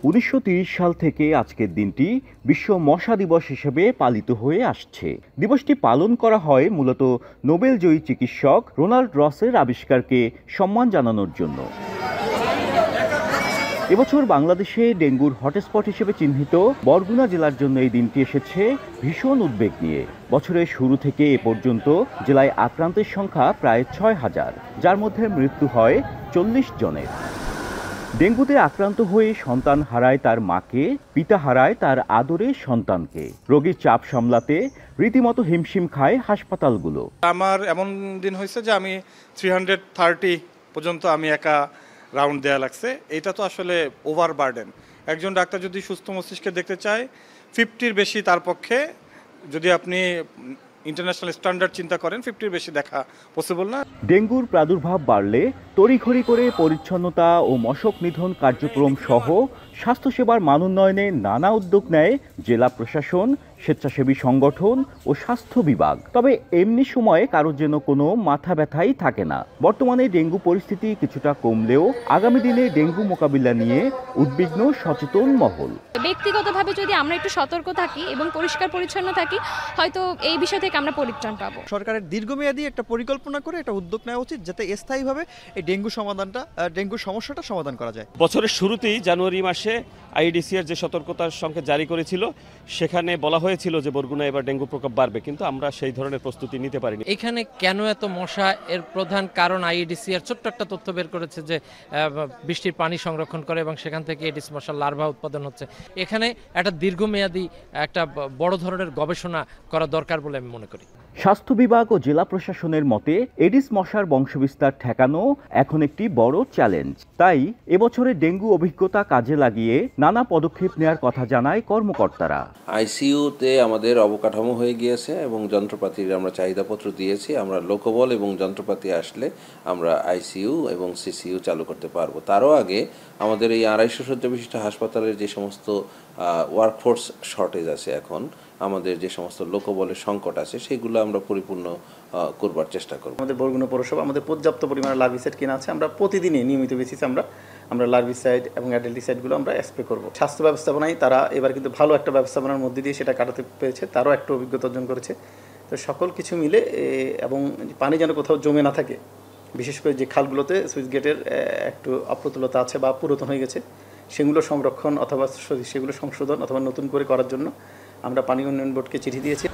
1930 সাল থেকে আজকের দিনটি বিশ্ব মশা দিবস হিসেবে পালিত হয়ে আসছে। দিবসটি পালন করা হয় মূলত নোবেলজয়ী চিকিৎসক রোনাল্ড রসের আবিষ্কারকে সম্মান জানানোর জন্য। এবছর বাংলাদেশে ডেঙ্গুর হটস্পট হিসেবে চিহ্নিত বরগুনা জেলার জন্য এই দিনটি এসেছে ভীষণ উদ্বেগ নিয়ে। বছরের শুরু থেকে এ পর্যন্ত জেলায় আক্রান্তের সংখ্যা প্রায় ৬,০০০, যার মধ্যে মৃত্যু হয় ৪০ জনের। ডেঙ্গুতে আক্রান্ত হয়ে সন্তান হারায় তার মাকে, পিতা হারায় তার আদরের সন্তানকে। রোগীর চাপ সামলাতে রীতিমতো হিমশিম খায় হাসপাতালগুলো। আমার এমন দিন হয়েছে যে আমি 330 পর্যন্ত আমি একা রাউন্ড দেয়া লাগছে। এটা তো আসলে ওভার বার্ডেন। একজন ডাক্তার যদি সুস্থ মস্তিষ্কে দেখতে চায় 50-র বেশি তার পক্ষে, যদি আপনি ইন্টারন্যাশনাল স্ট্যান্ডার্ড চিন্তা করেন, 50-র বেশি দেখা পসিবল না। ডেঙ্গুর প্রাদুর্ভাব বাড়লে তড়িঘড়ি করে পরিচ্ছন্নতা ও মশক নিধন কার্যক্রম সহ স্বাস্থ্যসেবার মান উন্নয়নে নানা উদ্যোগ নেয় জেলা প্রশাসন, স্বেচ্ছাসেবী সংগঠন ও স্বাস্থ্য বিভাগ। তবে এমনি সময়ে কারোর যেন কোনো মাথা ব্যথাই থাকে না। বর্তমানে ডেঙ্গু পরিস্থিতি কিছুটা কমলেও আগামী দিনে ডেঙ্গু মোকাবিলা নিয়ে উদ্বিগ্ন সচেতন মহল। ব্যক্তিগতভাবে যদি আমরা একটু সতর্ক থাকি এবং পরিষ্কার পরিচ্ছন্ন থাকি, হয়তো এই বিষয় থেকে আমরা পরিত্রাণ পাবো। সরকারের দীর্ঘমেয়াদী একটা পরিকল্পনা করে একটা উদ্যোগ নেওয়া উচিত, যাতে স্থায়ীভাবে এই ডেঙ্গু সমস্যাটা সমাধান করা যায়। বছরের শুরুতেই জানুয়ারি মাসে আইইডিসিআর যে সতর্কতার সংকেত জারি করেছিল, সেখানে বলা হয়েছিল যে বরগুনা এবার ডেঙ্গু প্রকোপ বাড়বে, কিন্তু আমরা সেই ধরনের প্রস্তুতি নিতে পারিনি। এখানে কেন এত মশা, এর প্রধান কারণ আইইডিসিআর ছোট্ট একটা তথ্য বের করেছে যে বৃষ্টির পানি সংরক্ষণ করে এবং সেখান থেকে এডিস মশার লার্ভা উৎপাদন হচ্ছে। এখানে একটা দীর্ঘমেয়াদী একটা বড় ধরনের গবেষণা করা দরকার বলে আমি মনে করি। স্বাস্থ্য বিভাগ ও জেলা প্রশাসনের মতে এডিস মশার বংশবিস্তার ঠেকানো এখন একটি বড় চ্যালেঞ্জ। তাই এবছরে ডেঙ্গু অভিজ্ঞতা কাজে লাগিয়ে নানা পদক্ষেপ নেওয়ার কথা জানায় কর্মকর্তারা। আইসিইউতে আমাদের অবকাঠামো হয়ে গিয়েছে এবং যন্ত্রপাতির আমরা চাহিদাপত্র দিয়েছি। আমরা লোকবল এবং যন্ত্রপাতি আসলে আমরা আইসিইউ এবং সিসিইউ চালু করতে পারবো। তারও আগে আমাদের এই 250 শয্যা বিশিষ্ট হাসপাতালের যে সমস্ত ওয়ার্কফোর্স শর্টেজ আছে, এখন আমাদের যে সমস্ত লোকবলের সংকট আছে, সেগুলো আমরা পরিপূর্ণ করবার চেষ্টা করব। আমাদের বরগুনা পৌরসভা আমাদের পর্যাপ্ত পরিমাণে লার্ভিসাইড কেনা আছে। আমরা প্রতিদিনই নিয়মিত বেসিসে আমরা লার্ভিসাইড এবং অ্যাডেলটিসাইডগুলো আমরা স্প্রে করব। স্বাস্থ্য ব্যবস্থাপনায় তারা এবার কিন্তু ভালো একটা ব্যবস্থাপনার মধ্যে দিয়ে সেটা কাটাতে পেরেছে, তারও একটা অভিজ্ঞতা অর্জন করেছে। তো সকল কিছু মিলে এবং পানি যেন কোথাও জমে না থাকে, বিশেষ করে যে খালগুলোতে সুইচ গেটের একটু অপ্রতুলতা আছে বা পুরাতন হয়ে গেছে, সেগুলো সংরক্ষণ অথবা সেগুলো সংশোধন অথবা নতুন করে করার জন্য আমরা পানি উন্নয়ন বোর্ডকে চিঠি দিয়েছি।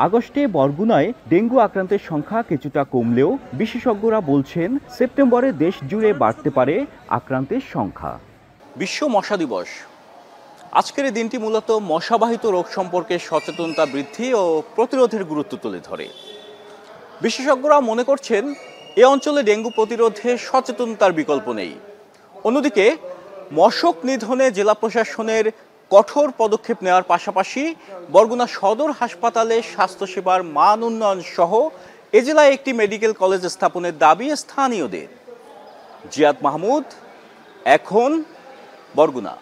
আগস্টে বরগুনায় ডেঙ্গু আক্রান্তের সংখ্যা কিছুটা কমলেও বিশেষজ্ঞরা বলছেন সেপ্টেম্বরে দেশ জুড়ে বাড়তে পারে আক্রান্তের সংখ্যা। বিশ্ব মশা দিবস, আজকের এই দিনটি মূলত মশাবাহিত রোগ সম্পর্কে সচেতনতা বৃদ্ধি ও প্রতিরোধের গুরুত্ব তুলে ধরে। বিশেষজ্ঞরা মনে করছেন এ অঞ্চলে ডেঙ্গু প্রতিরোধে সচেতনতার বিকল্প নেই। অন্যদিকে মশক নিধনে জেলা প্রশাসনের কঠোর পদক্ষেপ নেওয়ার পাশাপাশি বরগুনা সদর হাসপাতালে স্বাস্থ্যসেবার মান উন্নয়ন সহ এ জেলায় একটি মেডিকেল কলেজ স্থাপনের দাবি স্থানীয়দের। জিয়াদ মাহমুদ, এখন বরগুনা।